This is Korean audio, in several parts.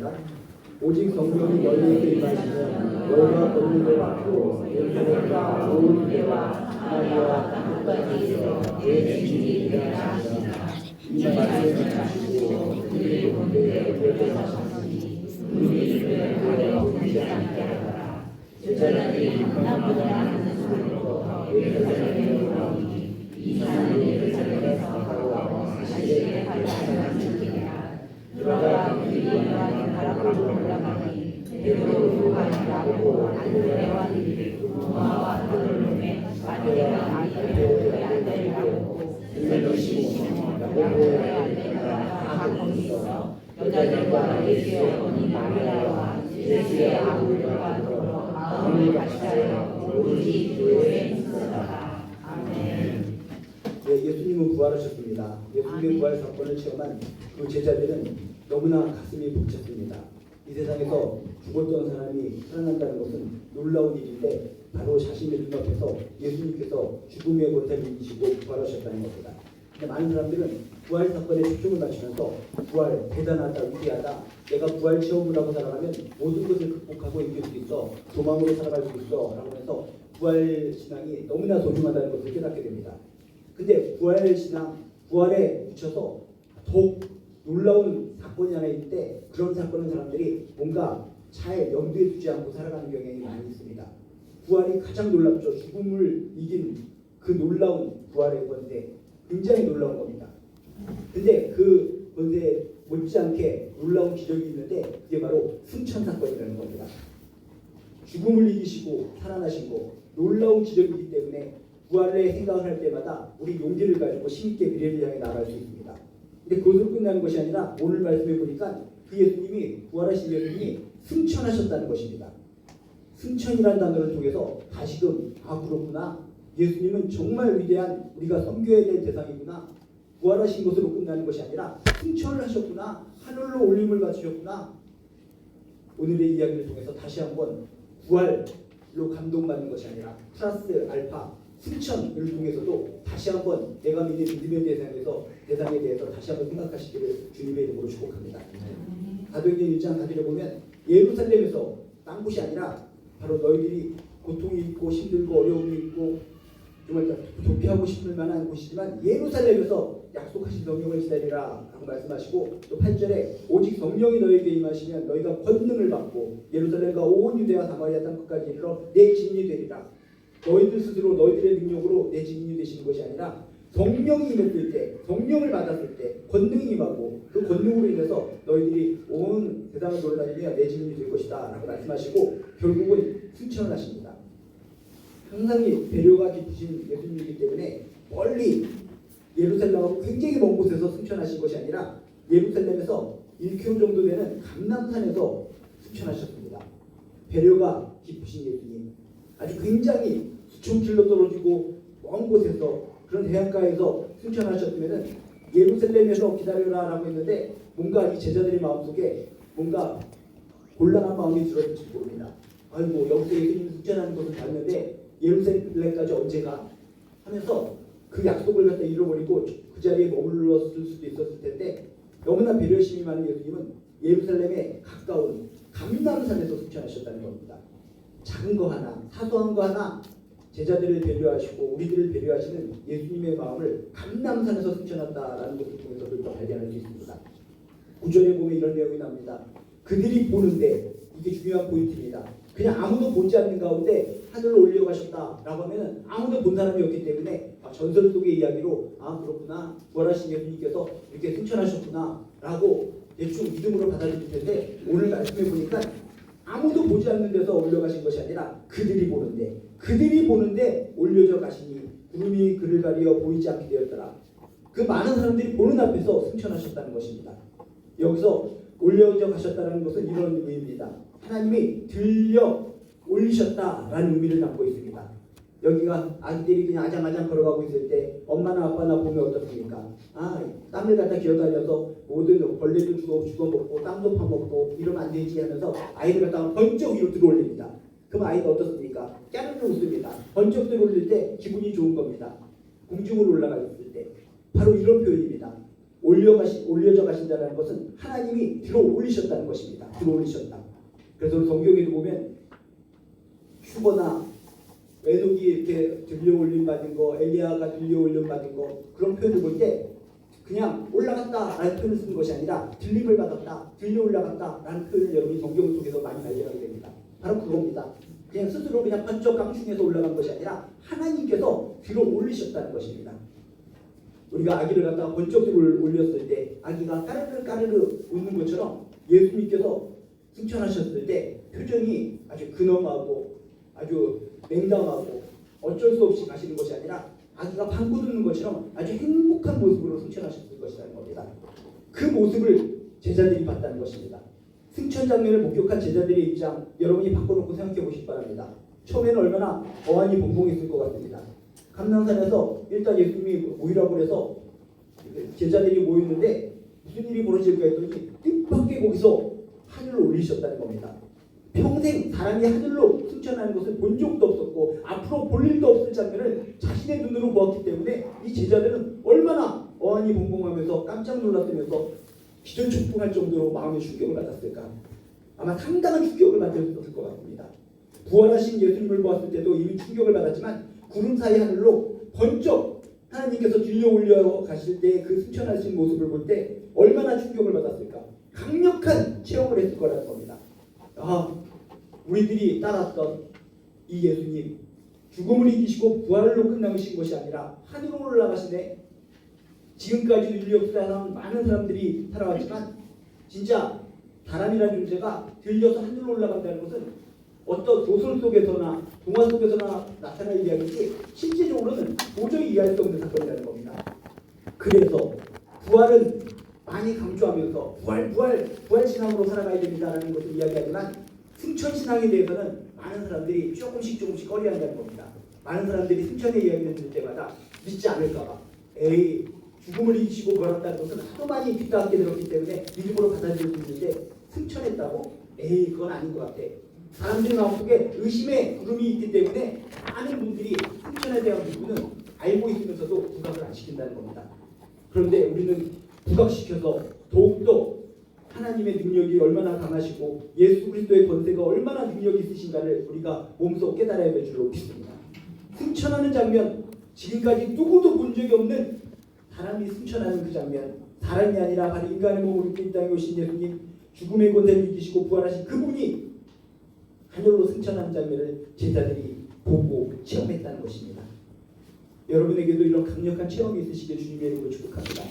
시작. 오직 성령이 너희에게 임하시면 너희가 권능을 받고 예루살렘과 온 유대와 사마리아와 땅끝까지에서 내 주인이 되리라 하시니라. 이 말씀을 하시고 그들의 가운데 올려져 가시니 우리 이름을 가려 보이지 않게 하라. 제자들이 강남보다 하는 소리로 예루살렘에 올라오니 이사는 예루살렘에서 가고 다시에 갈라하는 중이라. 들어가 그들이 일어나는 바람으로 올라가니 베드로 요한이 나보고 안드레와 노아와 도로에 마리아와 안드레오의 안드레라고 들로 시시모 야고보의 안드레가 다 거기 있어 여자들과 예수의 어머니 마리아와 예수의 아버지와 더불어 마음을 같이 하여 오로지 교회에 있었다. 아멘. 네, 예수님은 부활하셨습니다. 예수님의 부활 사건을 체험한 그 제자들은 너무나 가슴이 벅찼습니다. 이 세상에서 죽었던 사람이 살아난다는 것은 놀라운 일인데 바로 자신의 눈앞에서 예수님께서 죽음의 권세를 이기시고 부활하셨다는 겁니다. 근데 많은 사람들은 부활 사건에 초점을 맞추면서 부활, 대단하다, 위대하다, 내가 부활 체험을 하고 살아가면 모든 것을 극복하고 이길 수 있어, 도망으로 살아갈 수 있어 라고 해서 부활 신앙이 너무나 소중하다는 것을 깨닫게 됩니다. 근데 부활 신앙, 부활에 붙여서 더욱 놀라운 사건이 하나 있는데 그런 사건은 사람들이 뭔가 잘 염두에 두지 않고 살아가는 경향이 많이 있습니다. 부활이 가장 놀랍죠. 죽음을 이긴 그 놀라운 부활의 권세, 굉장히 놀라운 겁니다. 근데 그 권세에 못지않게 놀라운 기적이 있는데 그게 바로 승천 사건이라는 겁니다. 죽음을 이기시고 살아나시고 놀라운 기적이기 때문에 부활의 생각을 할 때마다 우리 용기를 가지고 힘있게 미래를 향해 나아갈 수 있습니다. 근데 그것으로 끝나는 것이 아니라 오늘 말씀해 보니까 그 예수님이 부활하신 예수님이 승천하셨다는 것입니다. 승천이라는 단어를 통해서 다시금 그렇구나. 예수님은 정말 위대한 우리가 섬겨야 될 대상이구나. 부활하신 것으로 끝나는 것이 아니라 승천을 하셨구나. 하늘로 올림을 받으셨구나. 오늘의 이야기를 통해서 다시 한번 부활로 감동받는 것이 아니라 플러스 알파 승천을 통해서도 다시 한번 내가 믿는 믿음의 대상에 대해서 다시 한번 생각하시기를 주님의 이름으로 축복합니다. 사도행전 1장 4절에 보면 예루살렘에서 딴 곳이 아니라 바로 너희들이 고통이 있고 힘들고 어려움이 있고 정말 도피하고 싶을 만한 곳이지만 예루살렘에서 약속하신 성령을 기다리라 라고 말씀하시고 또 8절에 오직 성령이 너희에게 임하시면 너희가 권능을 받고 예루살렘과 온 유대와 사마리아 땅끝까지 이르러 내 증인이 되리라. 너희들 스스로 너희들의 능력으로 내 증인이 되시는 것이 아니라 성령이 임했을 때, 성령을 받았을 때 권능이 임하고 그 권능으로 인해서 너희들이 온 세상을 돌아다니며 내 증인이 될 것이다 라고 말씀하시고 결국은 승천을 하십니다. 상당히 배려가 깊으신 예수님이기 때문에 멀리 예루살렘하고 굉장히 먼 곳에서 승천하신 것이 아니라 예루살렘에서 1km 정도 되는 감람산에서 승천하셨습니다. 배려가 깊으신 예수님, 아주 굉장히 수천 킬로 떨어지고 먼 곳에서 그런 해안가에서 승천하셨으면 예루살렘에서 기다려라 라고 했는데 뭔가 이 제자들의 마음속에 뭔가 곤란한 마음이 들었을지 모릅니다. 아이고 여기서 예수님 승천하는 것을 봤는데 예루살렘까지 언제 가? 하면서 그 약속을 갖다 잃어버리고 그 자리에 머물렀을 수도 있었을 텐데 너무나 배려심이 많은 예수님은 예루살렘에 가까운 감람산에서 승천하셨다는 겁니다. 작은 거 하나, 사소한 거 하나 제자들을 배려하시고 우리들을 배려하시는 예수님의 마음을 감람산에서 승천한다라는 것을 통해서도 또 발견할 수 있습니다. 9절에 보면 이런 내용이 나옵니다. 그들이 보는데, 이게 중요한 포인트입니다. 그냥 아무도 보지 않는 가운데 하늘로 올려가셨다라고 하면 아무도 본 사람이 없기 때문에 전설 속의 이야기로 그렇구나, 부활하신 예수님께서 이렇게 승천하셨구나 라고 대충 믿음으로 받아들일 텐데 오늘 말씀해 보니까 아무도 보지 않는 데서 올려가신 것이 아니라 그들이 보는데 올려져 가시니 구름이 그를 가리어 보이지 않게 되었더라. 그 많은 사람들이 보는 앞에서 승천하셨다는 것입니다. 여기서 올려져 가셨다는 것은 이런 의미입니다. 하나님이 들려 올리셨다라는 의미를 담고 있습니다. 여기가 아기들이 그냥 아장아장 걸어가고 있을 때 엄마나 아빠나 보면 어떻습니까? 땀을 갖다 기어다녀서 모든 벌레도 죽어먹고 땀도 파먹고 이러면 안 되지 하면서 아이를 갖다가 번쩍 위로 들어올립니다. 그럼 아이가 어떻습니까? 깨르르 웃습니다. 번쩍 들어올릴 때 기분이 좋은 겁니다. 공중으로 올라가 있을 때 바로 이런 표현입니다. 올려져 가신다는 것은 하나님이 들어 올리셨다는 것입니다. 들어 올리셨다. 그래서 성경에도 보면 휴거나 에녹이 이렇게 들려 올림 받은 거, 엘리야가 들려 올림 받은 거 그런 표현을 볼 때 그냥 올라갔다라는 표현을 쓰는 것이 아니라 들림을 받았다, 들려 올라갔다라는 표현을 여러분이 성경 속에서 많이 발견하게 됩니다. 바로 그겁니다. 그냥 스스로 그냥 번쩍 깡충에서 올라간 것이 아니라 하나님께서 들어 올리셨다는 것입니다. 우리가 아기를 갖다가 번쩍 들어 올렸을 때 아기가 까르르 까르르 웃는 것처럼 예수님께서 승천하셨을 때 표정이 아주 근엄하고 아주 냉담하고 어쩔 수 없이 가시는 것이 아니라 아기가 방구 듣는 것처럼 아주 행복한 모습으로 승천하셨을 것이라는 겁니다. 그 모습을 제자들이 봤다는 것입니다. 승천 장면을 목격한 제자들의 입장 여러분이 바꿔놓고 생각해 보시기 바랍니다. 처음에는 얼마나 어안이 벙벙했을 것 같습니다. 감난산에서 일단 예수님이 모이라고 해서 제자들이 모였는데 무슨 일이 벌어질까 했더니 뜻밖의 거기서 하늘로 올리셨다는 겁니다. 평생 사람이 하늘로 승천하는 것을 본 적도 없었고 앞으로 볼 일도 없을 장면을 자신의 눈으로 보았기 때문에 이 제자들은 얼마나 어안이 벙벙하면서 깜짝 놀랐으면서 기절초풍할 정도로 마음의 충격을 받았을까. 아마 상당한 충격을 받았을 것 같습니다. 부활하신 예수님을 보았을 때도 이미 충격을 받았지만 구름 사이 하늘로 번쩍 하나님께서 들려 올려 가실 때 그 승천하신 모습을 볼 때 얼마나 충격을 받았을까. 강력한 체험을 했을 거라는 겁니다. 우리들이 따랐던 이 예수님 죽음을 이기시고 부활로 끝나신 것이 아니라 하늘로 올라가시네. 지금까지 인류 역사상 많은 사람들이 살아왔지만 진짜 사람이라는 존재가 들려서 하늘로 올라간다는 것은 어떤 소설 속에서나 동화 속에서나 나타날 이야기지 실제적으로는 도저히 이해할 수 없는 사건이라는 겁니다. 그래서 부활은 많이 강조하면서 부활 신앙으로 살아가야 된다라는 것을 이야기하지만 승천 신앙에 대해서는 많은 사람들이 조금씩 꺼려한다는 겁니다. 많은 사람들이 승천의 이야기를 들을 때마다 믿지 않을까봐 죽음을 이기시고 부활했다는 것은 하도 많이 귓가깝게 들었기 때문에 믿음으로 받아들일 수 있는데 승천했다고? 그건 아닌 것 같아. 사람들의 마음속에 의심의 구름이 있기 때문에 많은 분들이 승천에 대한 부분은 알고 있으면서도 부각을 안 시킨다는 겁니다. 그런데 우리는 부각시켜서 더욱더 하나님의 능력이 얼마나 강하시고 예수 그리스도의 권세가 얼마나 능력이 있으신가를 우리가 몸소 깨달아야 될 줄로 믿습니다. 승천하는 장면, 지금까지 누구도 본 적이 없는 사람이 승천하는 그 장면, 사람이 아니라 바로 인간의 몸으로 이 땅에 오신 예수님, 죽음의 권세를 이기시고 부활하신 그분이 하늘로 승천하는 장면을 제자들이 보고 체험했다는 것입니다. 여러분에게도 이런 강력한 체험이 있으시길 주님의 이름으로 축복합니다.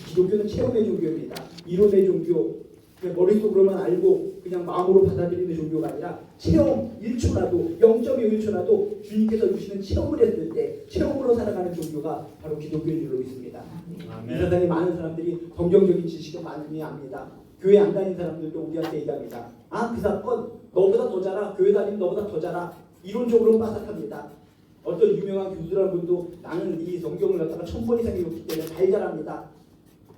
기독교는 체험의 종교입니다. 이론의 종교, 그냥 머릿속으로만 알고 그냥 마음으로 받아들이는 종교가 아니라 체험 1초라도 0.1초라도 주님께서 주시는 체험을 했을 때 체험으로 살아가는 종교가 바로 기독교인 줄로 믿습니다. 이 세상에 많은 사람들이 성경적인 지식은 많이 압니다. 교회 안 다니는 사람들도 우리한테 얘기합니다. 그 사건 너보다 더 잘하, 교회 다니면 너보다 더 잘하. 이론적으로 빠삭합니다. 어떤 유명한 교수라는 분도 나는 이 성경을 갖다가 1000번 이상 읽었기 때문에 달달합니다.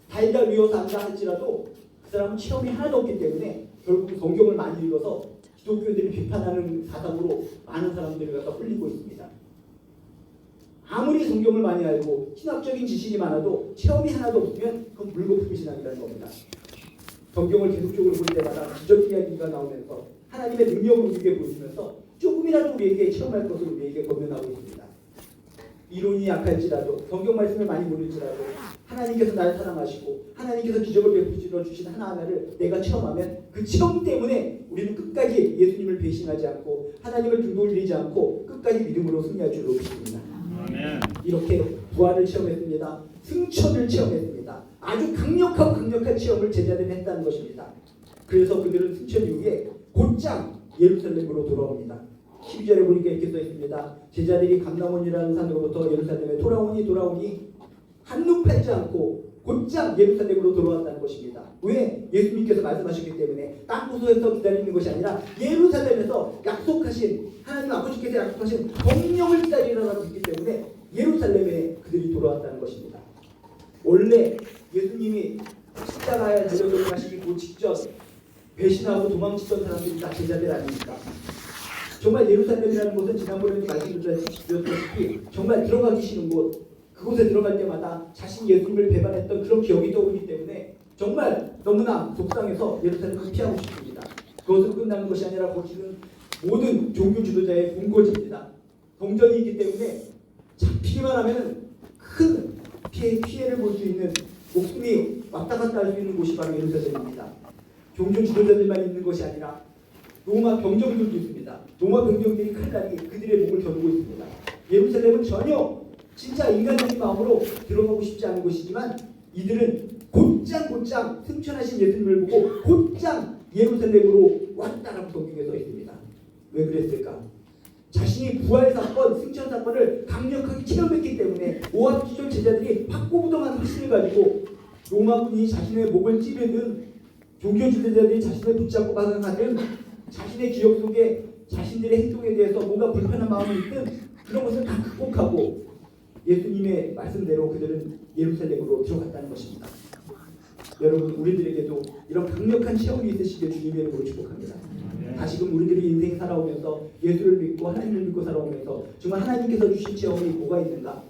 달달 외워서 안다 할지라도 그 사람은 체험이 하나도 없기 때문에 결국 성경을 많이 읽어서 기독교인들이 비판하는 사상으로 많은 사람들이 갖다 흘리고 있습니다. 아무리 성경을 많이 알고 신학적인 지식이 많아도 체험이 하나도 없으면 그건 물거품 신앙이라는 겁니다. 성경을 계속적으로 볼 때마다 기적 이야기가 나오면서 하나님의 능력을 우리에게 보여주면서 조금이라도 우리에게 체험할 것을 우리에게 권면하고 있습니다. 이론이 약할지라도 성경 말씀을 많이 모를지라도 하나님께서 나를 사랑하시고 하나님께서 기적을 베풀어 주신 하나하나를 내가 체험하면 그 체험 때문에 우리는 끝까지 예수님을 배신하지 않고 하나님을 등 돌리지 않고 끝까지 믿음으로 승리할 줄로 믿습니다. 이렇게 부활을 체험했습니다. 승천을 체험했습니다. 아주 강력한 체험을 제자들이 했다는 것입니다. 그래서 그들은 승천 이후에 곧장 예루살렘으로 돌아옵니다. 12절에 보니까 이렇게 써 있습니다. 제자들이 감람원이라는 산으로부터 예루살렘에 돌아오니 한눈 팔지 않고 곧장 예루살렘으로 돌아왔다는 것입니다. 왜? 예수님께서 말씀하셨기 때문에 딴 곳에서 기다리는 것이 아니라 예루살렘에서 약속하신 하나님 아버지께서 약속하신 성령을 기다리라고 했기 때문에 예루살렘에 그들이 돌아왔다는 것입니다. 원래 예수님이 십자가에 달려 돌아가시기 직전 배신하고 도망치던 사람들이 다 제자들 아닙니까? 정말 예루살렘이라는 곳은 지난번에도 말씀드렸다시피 정말 들어가기 싫은 곳, 그곳에 들어갈 때마다 자신 예수님을 배반했던 그런 기억이 떠오르기 때문에 정말 너무나 속상해서 예루살렘을 피하고 싶습니다. 그것으로 끝나는 것이 아니라 거기는 모든 종교 지도자의 본거지입니다. 동전이 있기 때문에 잡히기만 하면 큰 피해를 볼 수 있는, 목숨이 왔다 갔다 할 수 있는 곳이 바로 예루살렘입니다. 종교 지도자들만 있는 것이 아니라 로마 병정들도 있습니다. 로마 병정들이 칼날이 그들의 목을 겨누고 있습니다. 예루살렘은 전혀 진짜 인간적인 마음으로 들어가고 싶지 않은 곳이지만 이들은 곧장 승천하신 예수님을 보고 곧장 예루살렘으로 왔다라고 성경에 써 있습니다. 왜 그랬을까? 자신이 부활 사건, 승천 사건을 강력하게 체험했기 때문에 오합지졸 제자들이 확고부동한 확신을 가지고 로마군이 자신의 목을 찌르든 종교 지도자들이 자신을 붙잡고 방황하든 자신의 기억 속에 자신들의 행동에 대해서 뭔가 불편한 마음이 있든 그런 것을 다 극복하고 예수님의 말씀대로 그들은 예루살렘으로 들어갔다는 것입니다. 여러분, 우리들에게도 이런 강력한 체험이 있으시길 주님의 이름으로 축복합니다. 다시금 우리들이 인생 살아오면서 예수를 믿고 하나님을 믿고 살아오면서 정말 하나님께서 주신 체험이 뭐가 있는가?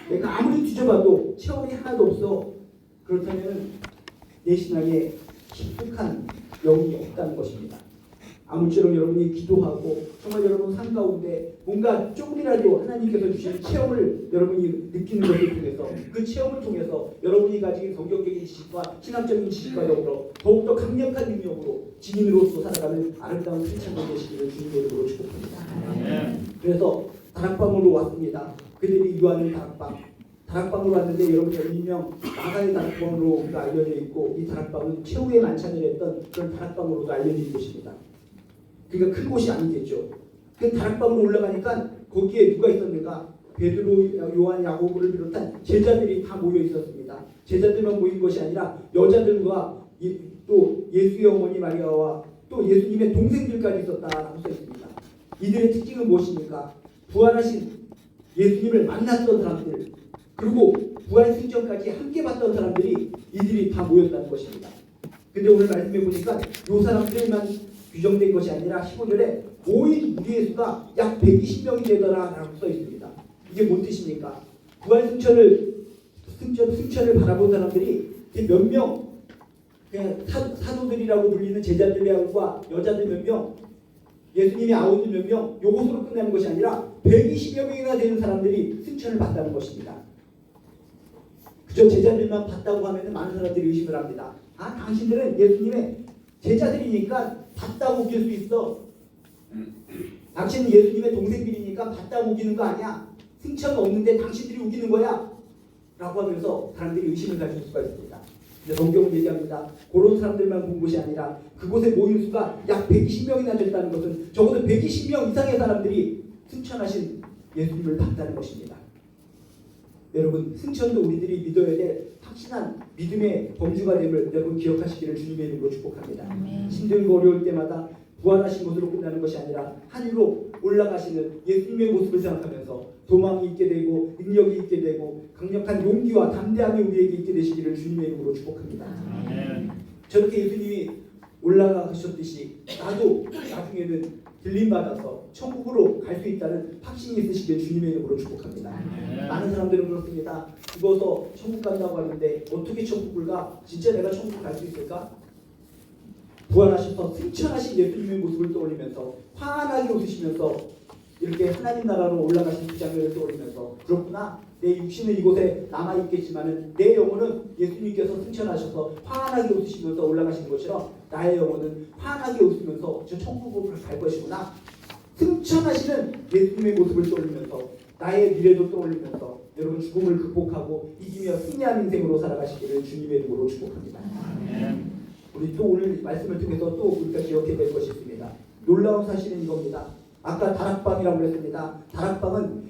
내가 아무리 뒤져봐도 체험이 하나도 없어. 그렇다면 내 신앙에 깊숙한 영이 없다는 것입니다. 아무쪼록 여러분이 기도하고 정말 여러분 삶 가운데 뭔가 조금이라도 하나님께서 주신 체험을 여러분이 느끼는 것을 통해서 그 체험을 통해서 여러분이 가진 성경적인 지식과 신학적인 지식과 더불어 더욱더 강력한 능력으로 증인으로서 살아가는 아름다운 크리스찬 되시기를 주님의 이름으로 축복합니다. 그래서 다락방으로 왔습니다. 그들이 유하는 다락방으로 왔는데 여러분이 일명 나가의 다락방으로 우리가 알려져 있고 이 다락방은 최후의 만찬을 했던 그런 다락방으로도 알려진 곳입니다. 그러니까 큰 곳이 아니겠죠. 그 다락방으로 올라가니까 거기에 누가 있었는가? 베드로, 요한, 야고보를 비롯한 제자들이 다 모여 있었습니다. 제자들만 모인 것이 아니라 여자들과 또 예수의 어머니 마리아와 또 예수님의 동생들까지 있었다라고 써 있습니다. 이들의 특징은 무엇입니까? 부활하신 예수님을 만났던 사람들, 그리고 부활 승천까지 함께 봤던 사람들이 이들이 다 모였다는 것입니다. 근데 오늘 말씀해 보니까 이 사람들만 규정된 것이 아니라 15절에 모인 무리의 수가 약 120명이 되더라라고 써 있습니다. 이게 뭔 뜻입니까? 부활 승천을 바라본 사람들이 몇 명, 그냥 사도들이라고 불리는 제자들과 여자들 몇 명, 예수님의 아우들 몇 명, 요것으로 끝나는 것이 아니라 120여 명이나 되는 사람들이 승천을 받다는 것입니다. 그저 제자들만 봤다고 하면 많은 사람들이 의심을 합니다. 아, 당신들은 예수님의 제자들이니까 봤다고 우길 수 있어. 당신은 예수님의 동생들이니까 봤다고 우기는 거 아니야. 승천 없는데 당신들이 우기는 거야. 라고 하면서 사람들이 의심을 가질 수가 있습니다. 근데 성경은 얘기합니다. 그런 사람들만 본 것이 아니라 그곳에 모인 수가 약 120명이나 됐다는 것은 적어도 120명 이상의 사람들이 승천하신 예수님을 봤다는 것입니다. 여러분, 승천도 우리들이 믿어야 될 확신한 믿음의 범주가 됨을 여러분 기억하시기를 주님의 이름으로 축복합니다. 힘들고 어려울 때마다 부활하신 것으로 끝나는 것이 아니라 하늘로 올라가시는 예수님의 모습을 생각하면서 도망이 있게 되고 능력이 있게 되고 강력한 용기와 담대함이 우리에게 있게 되시기를 주님의 이름으로 축복합니다. 저렇게 예수님이 올라가셨듯이 나도 나중에는 들림받아서 천국으로 갈 수 있다는 확신이 있으시길 주님의 이름으로 축복합니다. 많은 사람들은 그렇습니다. 죽어서 천국 간다고 하는데 어떻게 천국을 가? 진짜 내가 천국 갈 수 있을까? 부활하셔서 승천하신 예수님의 모습을 떠올리면서 환하게 웃으시면서 이렇게 하나님 나라로 올라가신 그 장면을 떠올리면서 그렇구나, 내 육신은 이곳에 남아있겠지만 내 영혼은 예수님께서 승천하셔서 환하게 웃으시면서 올라가시는 것처럼 나의 영혼은 환하게 웃으면서 저 천국으로 갈 것이구나. 승천하시는 예수님의 모습을 떠올리면서 나의 미래도 떠올리면서 여러분 죽음을 극복하고 이기며 승리한 인생으로 살아가시기를 주님의 이름으로 축복합니다. 우리 또 오늘 말씀을 통해서 또 우리가 기억해야 될 것이 있습니다. 놀라운 사실은 이겁니다. 아까 다락방이라고 했습니다. 다락방은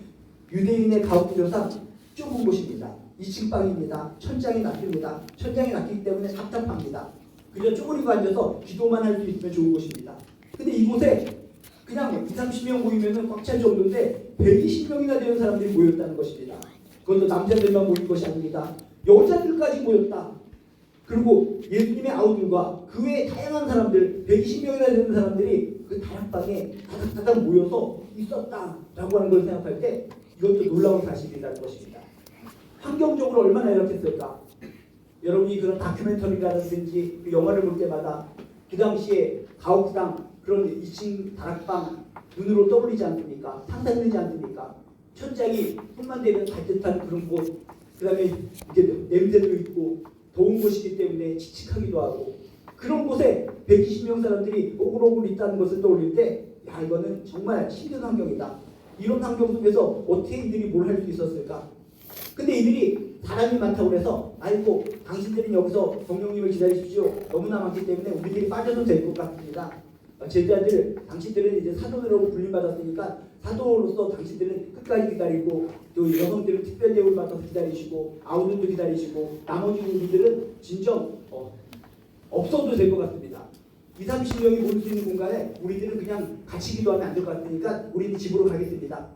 유대인의 가옥들여서 좁은 곳입니다. 2층 방입니다. 천장이 낮습니다. 천장이 낮기 때문에 답답합니다. 그저 쪼그리고 앉아서 기도만 할 수 있으면 좋은 곳입니다. 근데 이곳에 그냥 20, 30명 모이면 꽉 찰 정도인데 120명이나 되는 사람들이 모였다는 것입니다. 그것도 남자들만 모인 것이 아닙니다. 여자들까지 모였다. 그리고 예수님의 아우들과 그 외에 다양한 사람들, 120명이나 되는 사람들이 그 다락방에 다닥다닥 모여서 있었다라고 하는 걸 생각할 때 이것도 놀라운 사실이라는 것입니다. 환경적으로 얼마나 열악했을까. 여러분이 그런 다큐멘터리라든지 그 영화를 볼 때마다 그 당시에 가옥당 그런 2층 다락방 눈으로 떠올리지 않습니까? 상상되지 않습니까? 천장이 손만 대면 닿듯한 그런 곳, 그 다음에 이게 냄새도 있고 더운 곳이기 때문에 칙칙하기도 하고 그런 곳에 120명 사람들이 오글오글 있다는 것을 떠올릴 때 야, 이거는 정말 힘든 환경이다. 이런 환경 속에서 어떻게 이들이 뭘 할 수 있었을까? 근데 이들이 사람이 많다고 해서 아이고 당신들은 여기서 성령님을 기다리십시오. 너무나 많기 때문에 우리들이 빠져도 될 것 같습니다. 제자들, 당신들은 이제 사도라고 불림받았으니까 사도로서 당신들은 끝까지 기다리고 또 여성들은 특별 대우를 받아서 기다리시고 아우들도 기다리시고 나머지 우리들은 진정 없어도 될 것 같습니다. 20, 30명이 모일 수 있는 공간에 우리들은 그냥 같이 기도하면 안 될 것 같으니까 우리는 집으로 가겠습니다.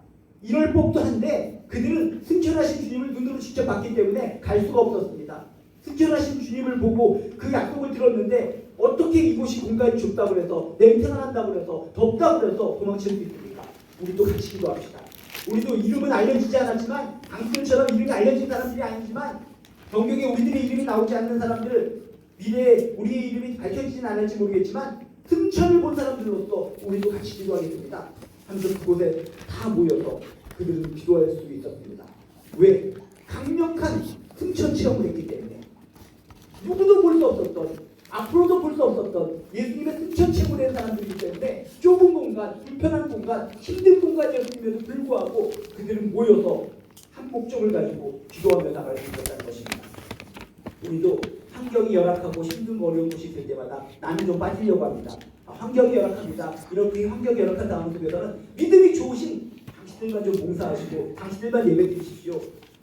이럴 법도 한데 그들은 승천하신 주님을 눈으로 직접 봤기 때문에 갈 수가 없었습니다. 승천하신 주님을 보고 그 약속을 들었는데 어떻게 이곳이 공간이 좁다고 해서 냄새가 난다고 해서 덥다고 해서 도망칠 수 있습니까? 우리도 같이 기도합시다. 우리도 이름은 알려지지 않았지만 당신들처럼 이름이 알려진 사람들이 아니지만 성경에 우리들의 이름이 나오지 않는 사람들 미래에 우리의 이름이 밝혀지진 않을지 모르겠지만 승천을 본 사람들로서 우리도 같이 기도하겠습니다. 하면서 그곳에 다 모여서 그들은 기도할 수 있었습니다. 왜? 강력한 승천 체험을 했기 때문에 누구도 볼 수 없었던 앞으로도 볼 수 없었던 예수님의 승천 체험을 한 사람들이기 때문에 좁은 공간, 불편한 공간, 힘든 공간이었음에도 불구하고 그들은 모여서 한 목적을 가지고 기도하며 나갈 수 있었다는 것입니다. 우리도 환경이 열악하고 힘든 어려운 곳이 될 때마다 나는 좀 빠지려고 합니다. 환경이 열악합니다. 이렇게 환경이 열악한 상황 속에서는 믿음이 좋으신 당신들만 좀 봉사하시고 당신들만 예배 드리십시오.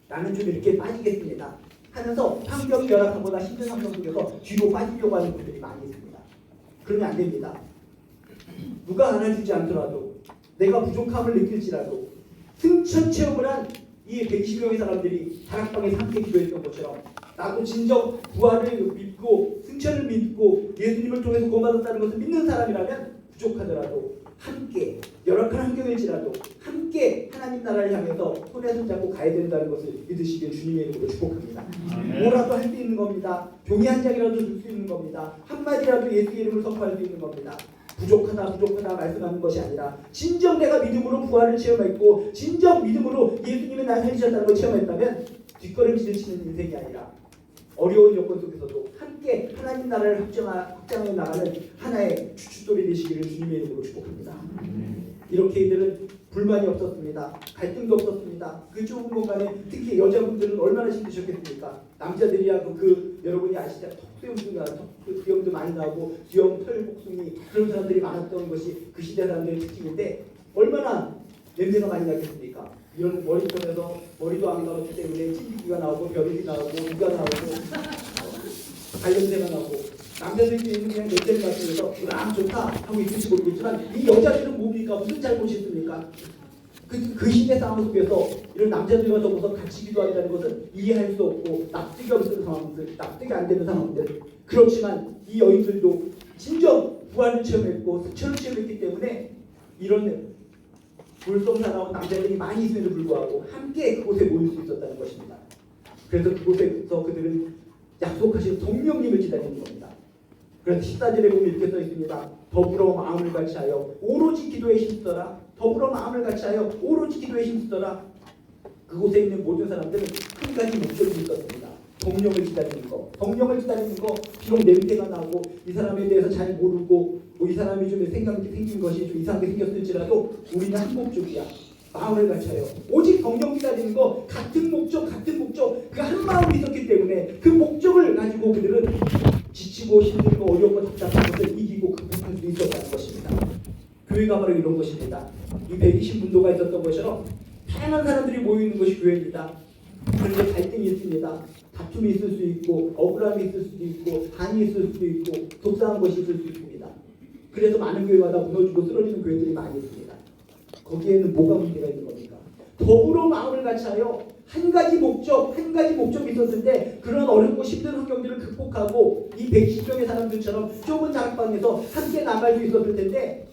나는 좀 이렇게 빠지겠습니다. 하면서 환경이 열악하거나 힘든 환경 속에서 뒤로 빠지려고 하는 분들이 많이 있습니다. 그러면 안 됩니다. 누가 안아주지 않더라도 내가 부족함을 느낄지라도 승천 체험을 한 이 120명의 사람들이 다락방에서 함께 기도했던 것처럼 나도 진정 부활을 믿고 승천을 믿고 예수님을 통해서 구원받았다는 것을 믿는 사람이라면 부족하더라도 함께 열악한 환경일지라도 함께 하나님 나라를 향해서 손에 손잡고 가야 된다는 것을 믿으시길 주님의 이름으로 축복합니다. 뭐라도 할 수 있는 겁니다. 종이 한 장이라도 줄 수 있는 겁니다. 한마디라도 예수의 이름을 선포할 수 있는 겁니다. 부족하다 말씀하는 것이 아니라 진정 내가 믿음으로 부활을 체험했고 진정 믿음으로 예수님이 나를 살리셨다는 걸 체험했다면 뒷걸음질을 치는 인생이 아니라 어려운 여건 속에서도 함께 하나님 나라를 확장해 나가는 하나의 주춧돌이 되시기를 주님의 이름으로 축복합니다. 이렇게 이들은 불만이 없었습니다. 갈등도 없었습니다. 그 좁은 공간에 특히 여자분들은 얼마나 힘드셨겠습니까? 남자들이야 그 여러분이 아시다시피 수염도 많이 나고 수염, 털, 복숭이 그런 사람들이 많았던 것이 그 시대 사람들의 특징인데 얼마나 냄새가 많이 나겠습니까? 이런 머리통에서 머리도 안 감았기 때문에 찐기가 나오고 벼룩이 나오고 이가 나오고 발냄새가 나고 남자들끼리 그냥 냄새를 맡으면서 좋다 하고 있을지 모르겠지만 이 여자들은 뭡니까? 무슨 잘못이 있습니까? 그 시대 싸움 속에서 이런 남자들과 더불어서 같이 기도한다는 것은 이해할 수 없고 납득이 없는 상황들, 납득이 안 되는 상황들. 그렇지만 이 여인들도 진정 부활을 체험했고 승천을 체험했기 때문에 이런 불성사나운 남자들이 많이 있음에도 불구하고 함께 그곳에 모일 수 있었다는 것입니다. 그래서 그곳에서 그들은 약속하신 성령님을 기다리는 겁니다. 그래서 14절에 보면 이렇게 써 있습니다. 더불어 마음을 같이하여 오로지 기도에 힘쓰더라. 더불어 마음을 같이하여 오로지 기도에 힘쓰더라. 그곳에 있는 모든 사람들은 한 가지 목적이 있었습니다. 성령을 기다리는 거. 성령을 기다리는 거. 비록 냄새가 나고 이 사람에 대해서 잘 모르고 이 사람이 좀 생각이 생긴 것이 좀 이상하게 생겼을지라도 우리는 한 목적이야. 마음을 같이하여 오직 성령 기다리는 거 같은 목적 그 한 마음이 있었기 때문에 그 목적을 가지고 그들은 지치고 힘들고 어렵고 답답한 것을 이기고 극복할 수 있었다는 것입니다. 교회가 바로 이런 것입니다. 이 120문도가 있었던 것처럼 다양한 사람들이 모여있는 것이 교회입니다. 그런데 갈등이 있습니다. 다툼이 있을 수 있고 억울함이 있을 수도 있고 한이 있을 수도 있고 속상한 것이 있을 수 있습니다. 그래서 많은 교회마다 무너지고 쓰러지는 교회들이 많이 있습니다. 거기에는 뭐가 문제가 있는 겁니까? 더불어 마음을 같이하여 한 가지 목적이 있었을 때 그런 어렵고 힘든 환경들을 극복하고 이 120명의 사람들처럼 좁은 다락방에서 함께 나갈 수 있었을 텐데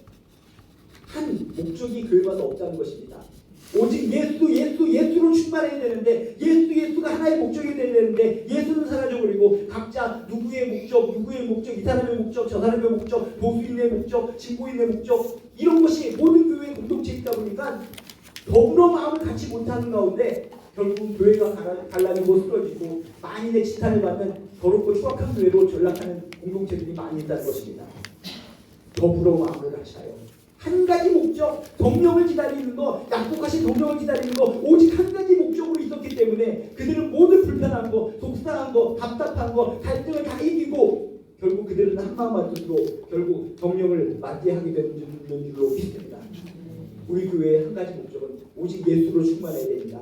한 목적이 교회마다 없다는 것입니다. 오직 예수로 충만해야 되는데 예수가 하나의 목적이 되야 되는데 예수는 사라져버리고 각자 누구의 목적, 이 사람의 목적, 저 사람의 목적, 보수인의 목적, 진보인의 목적 이런 것이 모든 교회의 공동체에 있다 보니까 더불어 마음을 같이 못하는 가운데 결국 교회가 갈라지고 쓰러지고 만인의 지탄을 받는 더럽고 추악한 교회로 전락하는 공동체들이 많이 있다는 것입니다. 더불어 마음을 같이 하여 한 가지 목적, 성령을 기다리는 거, 약속하신 성령을 기다리는 거 오직 한 가지 목적으로 있었기 때문에 그들은 모든 불편한 거, 속상한 거, 답답한 거, 갈등을 다 이기고 결국 그들은 한마음 한뜻으로 결국 성령을 맞이하게 되는 줄로 믿습니다. 우리 교회의 한 가지 목적은 오직 예수로 충만해야 됩니다.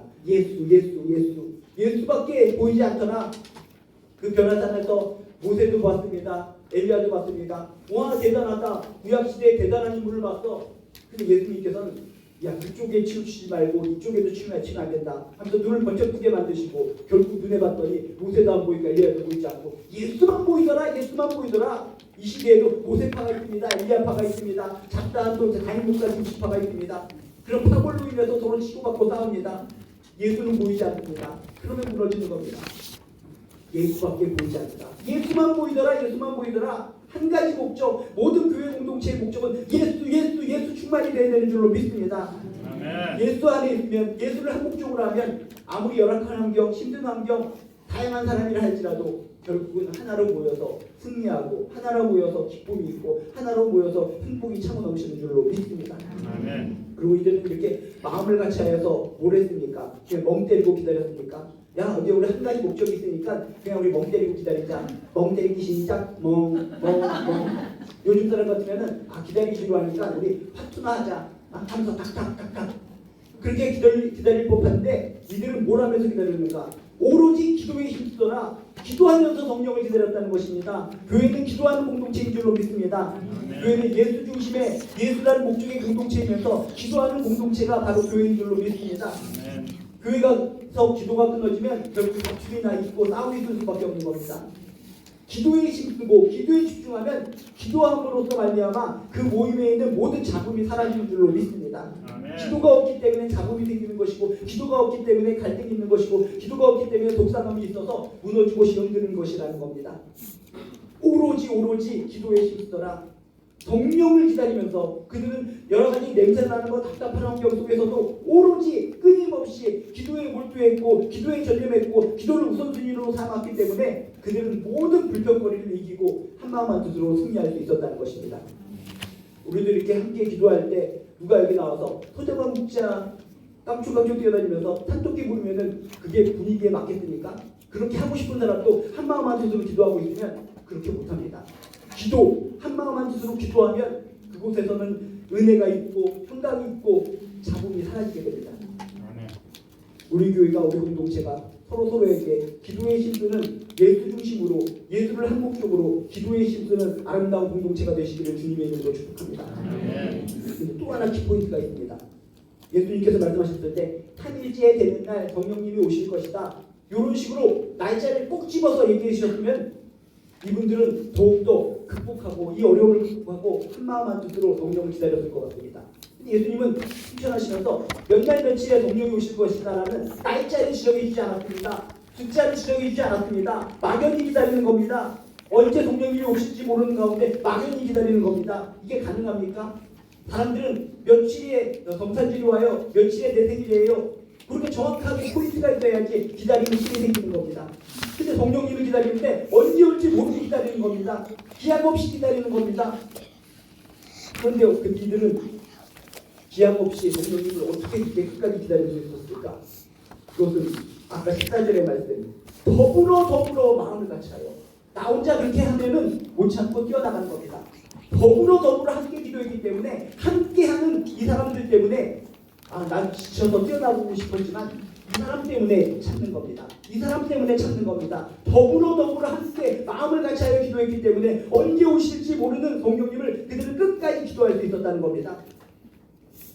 예수밖에 보이지 않더나 그 변화산에서 모세도 봤습니다. 엘리야도 봤습니다. 와 대단하다. 구약시대에 대단한 인물을 봤어. 근데 예수님께서는 야 그쪽에 치우치지 말고 이쪽에도 치우면 안 된다 하면서 눈을 번쩍 뜨게 만드시고 결국 눈에 봤더니 모세도 안 보이니까 엘리야도 보이지 않고 예수만 보이더라. 이 시대에도 모세파가 있습니다. 엘리야파가 있습니다. 잡다한 또 다인 목사 중시파가 있습니다. 그런 파벌로 인해서 서로 치고받고 싸웁니다. 예수는 보이지 않습니다. 그러면 무너지는 겁니다. 예수밖에 보이지 않는다. 예수만 보이더라. 한 가지 목적, 모든 교회 공동체의 목적은 예수 충만이 되어야 되는 줄로 믿습니다. 아멘. 예수 안에 있으면 예수를 한 목적으로 하면 아무리 열악한 환경, 힘든 환경, 다양한 사람이라 할지라도 결국은 하나로 모여서 승리하고 하나로 모여서 기쁨이 있고 하나로 모여서 행복이 차고 넘치는 줄로 믿습니다. 아멘. 그리고 이들은 이렇게 마음을 같이 하여서 뭘 했습니까? 그냥 멍 때리고 기다렸습니까? 야 어제 우리 한 가지 목적이 있으니까 그냥 우리 멍 때리고 기다리자. 멍 때리기 시작. 멍. 요즘 사람 같으면은 기다리기 싫어하니까 우리 파투나 하자. 하면서 탁탁탁탁 그렇게 기다릴 법한데 이들은 뭘 하면서 기다리는가? 오로지 기도에 힘쓰더라. 기도하면서 성령을 기다렸다는 것입니다. 교회는 기도하는 공동체인 줄로 믿습니다. 교회는 예수 중심의 예수라는 목적의 공동체이면서 기도하는 공동체가 바로 교회인 줄로 믿습니다. 교회가서 기도가 끊어지면 결국 다툼이나 있고 싸움이 있을 수밖에 없는 겁니다. 기도에 힘쓰고 기도에 집중하면 기도함으로써 말미암아 그 모임에 있는 모든 잡음이 사라지는 줄로 믿습니다. 아멘. 기도가 없기 때문에 잡음이 생기는 것이고 기도가 없기 때문에 갈등이 있는 것이고 기도가 없기 때문에 독상함이 있어서 무너지고 시험드는 것이라는 겁니다. 오로지 기도에 힘쓰더라. 성령을 기다리면서 그들은 여러 가지 냄새나는 거 답답한 환경 속에서도 오로지 끊임없이 기도에 몰두했고 기도에 전념했고 기도를 우선순위로 삼았기 때문에 그들은 모든 불평거리를 이기고 한마음 한뜻으로 승리할 수 있었다는 것입니다. 우리도 이렇게 함께 기도할 때 누가 여기 나와서 소자만 묵자 깡충깡충 뛰어다니면서 탄토끼 부르면은 그게 분위기에 맞겠습니까? 그렇게 하고 싶은 사람도 한마음 한뜻으로 기도하고 있으면 그렇게 못합니다. 기도 한마음 한뜻으로 기도하면 그곳에서는 은혜가 있고 평강이 있고 잡음이 사라지게 됩니다. 우리 교회가 우리 공동체가 서로에게 기도에 힘쓰는 예수 중심으로 예수를 한 목적으로 기도에 힘쓰는 아름다운 공동체가 되시기를 주님의 이름으로 축복합니다. 근데 또 하나 키포인트가 있습니다. 예수님께서 말씀하셨을 때 3일째 되는 날 성령님이 오실 것이다. 이런 식으로 날짜를 꼭 집어서 얘기해 주셨으면 이분들은 더욱더 극복하고 이 어려움을 극복하고 한마음 한뜻으로 성령을 기다렸을 것 같습니다. 근데 예수님은 추천하시면서 몇 날 며칠에 성령이 오실 것이다라는 날짜를 지정해 주지 않았습니다. 숫자를 지정해 주지 않았습니다. 막연히 기다리는 겁니다. 언제 성령이 오실지 모르는 가운데 막연히 기다리는 겁니다. 이게 가능합니까? 사람들은 며칠에 성탄절이 와요. 며칠에 내 생일이에요. 그렇게 정확하게 포인트가 있어야지 기다리는 힘이 생기는 겁니다. 근데 성령님을 기다리는데 언제 올지 모르고 기다리는 겁니다. 기약 없이 기다리는 겁니다. 그런데 그 이들은 기약 없이 성령님을 어떻게 이렇게 끝까지 기다릴 수 있었을까? 그것은 아까 14절의 말씀 더불어 마음을 같이 하여 나 혼자 그렇게 하면은 못 참고 뛰어나가는 겁니다. 더불어 함께 기도했기 때문에 함께하는 이 사람들 때문에 난 지쳐서 뛰어나가고 싶었지만 이 사람 때문에 찾는 겁니다. 더불어 함께 마음을 같이 하여 기도했기 때문에 언제 오실지 모르는 성령님을 그들은 끝까지 기도할 수 있었다는 겁니다.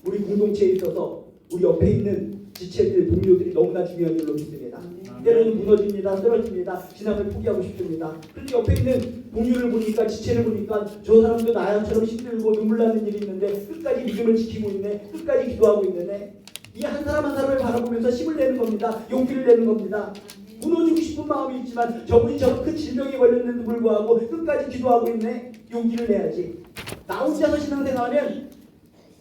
우리 공동체에 있어서 우리 옆에 있는 지체들, 동료들이 너무나 중요한 줄로 믿습니다. 때로는 무너집니다. 쓰러집니다. 신앙을 포기하고 싶습니다. 그런데 옆에 있는 동료를 보니까 지체를 보니까 저 사람도 나처럼 힘들고 눈물 나는 일이 있는데 끝까지 믿음을 지키고 있네. 끝까지 기도하고 있네. 이 한 사람 한 사람을 바라보면서 힘을 내는 겁니다. 용기를 내는 겁니다. 무너지고 싶은 마음이 있지만 저분이 저런 큰 질병에 걸렸는데도 불구하고 끝까지 기도하고 있네. 용기를 내야지. 나 혼자서 신앙생활하면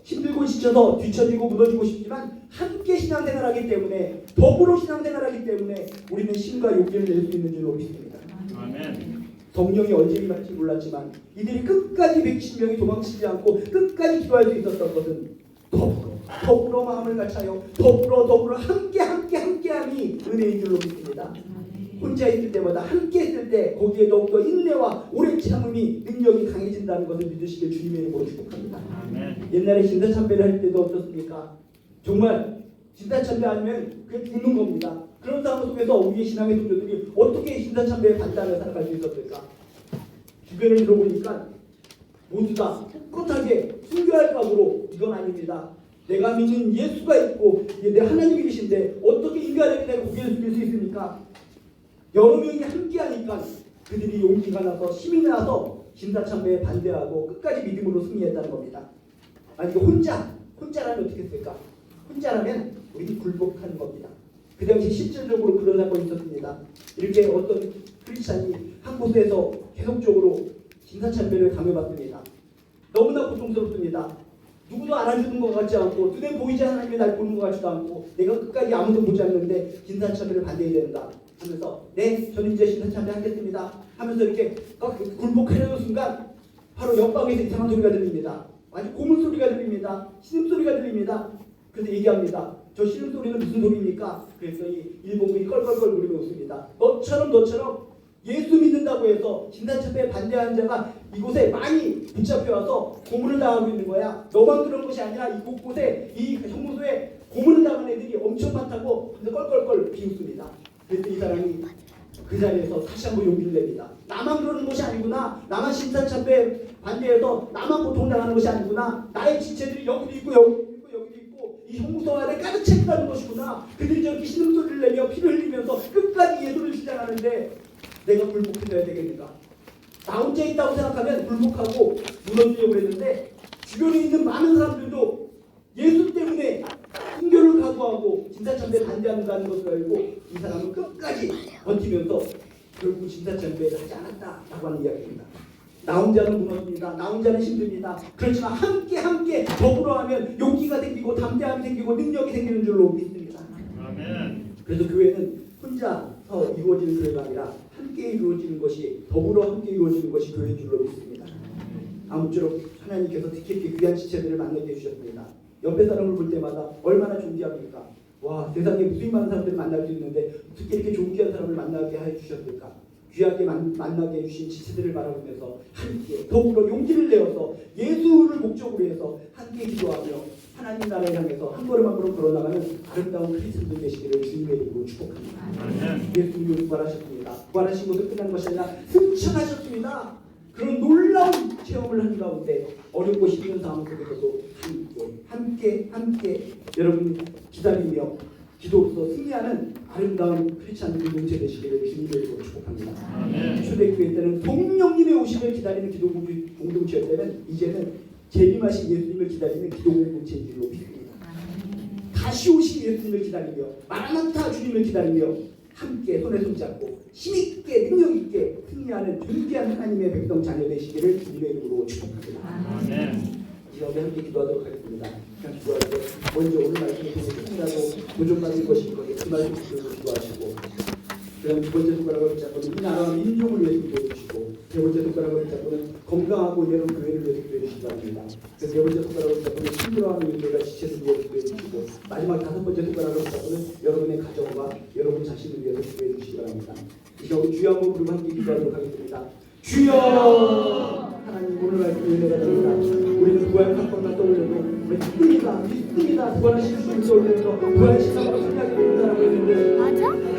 힘들고 지쳐서 뒤처지고 무너지고 싶지만 함께 신앙생활하기 때문에, 더불어 신앙생활하기 때문에 우리는 힘과 용기를 낼 수 있는 줄로 믿습니다. 아멘. 성령이 언제 임할지 몰랐지만 이들이 끝까지 120명이 도망치지 않고 끝까지 기도할 수 있었던 것은 더불어 마음을 같이하여 더불어 함께함이 은혜인 줄로 믿습니다. 혼자 있을 때보다 함께 있을 때 거기에 더욱더 인내와 오래 참음이 능력이 강해진다는 것을 믿으시길 주님의 이름으로 축복합니다. 아멘. 옛날에 진사참배를 할 때도 어떻습니까? 정말 진사참배 아니면 그게 죽는 겁니다. 그런 상황 속에서 우리의 신앙의 동료들이 어떻게 진사참배에 반대하며 살아갈 수 있었을까? 주변을 들어보니까 모두 다 꿋꿋하게 순교할 각오로 이건 아닙니다. 내가 믿는 예수가 있고 내 하나님이 계신데 어떻게 인간에게 내가 고개를 숙일 수 있습니까? 여러 명이 함께하니까 그들이 용기가 나서 힘이 나서 진사참배에 반대하고 끝까지 믿음으로 승리했다는 겁니다. 아니 혼자라면 어떻게 했을까? 혼자라면 우리는 굴복하는 겁니다. 그 당시 실질적으로 그런 사건이 있었습니다. 이렇게 어떤 크리스찬이 한 곳에서 계속적으로 진사참배를 당해봤습니다. 너무나 고통스럽습니다. 누구도 알아주는 것 같지 않고 눈에 보이지 않는 하나님이 날 보는 것 같지도 않고 내가 끝까지 아무도 보지 않는데 진사참배를 반대해야 된다 하면서 네 저는 이제 진사참배 하겠습니다 하면서 이렇게 굴복하려는 순간 바로 옆방에서 이상한 소리가 들립니다. 아주 고문 소리가 들립니다. 신음소리가 들립니다. 그래서 얘기합니다. 저 신음소리는 무슨 소리입니까? 그랬더니 일본군이 껄껄껄거리며 웃습니다. 너처럼 예수 믿는다고 해서 진사참배에 반대하는 자가 이곳에 많이 붙잡혀와서 고문을 당하고 있는 거야. 너만 그런 것이 아니라 이곳에 이 형무소에 고문을 당한 애들이 엄청 많다고 껄껄껄 비웃습니다. 그랬더니 이 사람이 그 자리에서 다시 한번 용기를 냅니다. 나만 그러는 것이 아니구나. 나만 진사참배에 반대해서 나만 고통당하는 것이 아니구나. 나의 지체들이 여기도 있고 여기도 있고 이 형무소 안에 가득 차 있다는 것이구나. 그들이 저렇게 신음소리를 내며 피를 흘리면서 끝까지 예수를 주장하는데 내가 굴복해야 되겠는가? 나 혼자 있다고 생각하면 굴복하고 무너지려고 했는데 주변에 있는 많은 사람들도 예수 때문에 순교를 각오하고 진사참배에 반대한다는 것을 알고 이 사람은 끝까지 버티면서 결국 진사참배를 하지 않았다라고 하는 이야기입니다. 나 혼자는 무너집니다. 나 혼자는 힘듭니다. 그렇지만 함께 더불어 하면 용기가 생기고 담대함이 생기고 능력이 생기는 줄로 믿습니다. 아멘. 그래서 교회는 혼자서 이루어지는 교회가 아니라 함께 이루어지는 것이, 더불어 함께 이루어지는 것이 교회인 줄로 믿습니다. 아무쪼록 하나님께서 특히 이렇게 귀한 지체들을 만나게 해주셨습니다. 옆에 사람을 볼 때마다 얼마나 존귀합니까? 와, 세상에 무수히 많은 사람들을 만날 수 있는데 어떻게 이렇게 존귀한 사람을 만나게 해주셨을까? 귀하게 만나게 해주신 지체들을 바라보면서 함께 더불어 용기를 내어서 예수를 목적으로 해서 함께 기도하며 하나님 나라를 향해서 한 걸음 한 걸음 걸어나가는 아름다운 크리스천들 되시기를 주님의 이름으로 축복합니다. 예수님이 부활하셨습니다. 부활하신 것은 끝난 것이 아니라 승천하셨습니다. 그런 놀라운 체험을 한 가운데 어렵고 힘든 상황 속에서도 함께 여러분 기다리며 기도로서 승리하는 아름다운 크리스찬 공동체 되시기를 주님의 이름으로 축복합니다. 초대교회 때는 성령님의 오심을 기다리는 기도 공동체였다면 이제는 재림하신 예수님을 기다리는 기도 공동체인 줄로 믿습니다. 다시 오신 예수님을 기다리며 마라나타 주님을 기다리며 함께 손에 손잡고 힘있게 능력있게 승리하는 존귀한 하나님의 백성 자녀 되시기를 주님의 이름으로 축복합니다. 이 시간에 함께 기도하도록 하겠습니다. 그냥 기도할 때 먼저 오늘 말씀을 통해 조금이라도 도전받을 것인 것에 그 말씀 들고 기도하시고 그 다음 두 번째 손가락을 붙잡고는 이 나라와 민족을 위해서 기도해 주시고 세 번째 손가락을 붙잡고는 건강하고 이런 교회를 위해서 기도해 주시기 바랍니다. 그 네 번째 손가락을 붙잡고는 힘들어하는 일들과 지체를 위해서 기도해 주시고 마지막 다섯 번째 손가락을 붙잡고는 여러분의 가정과 여러분 자신을 위해서 기도해 주시기 바랍니다. 이 시간 주여 한번 부르고 함께 기도하도록 하겠습니다. 주여! 하나님 오늘 말씀 은혜가 됩니다. 우리는 부활 사건만 떠올려도 우리 믿습니다. 부활하신 주님을 떠올려서 부활 신앙으로 승리하게 된다라고 했는데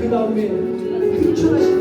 그 다음에 승천하신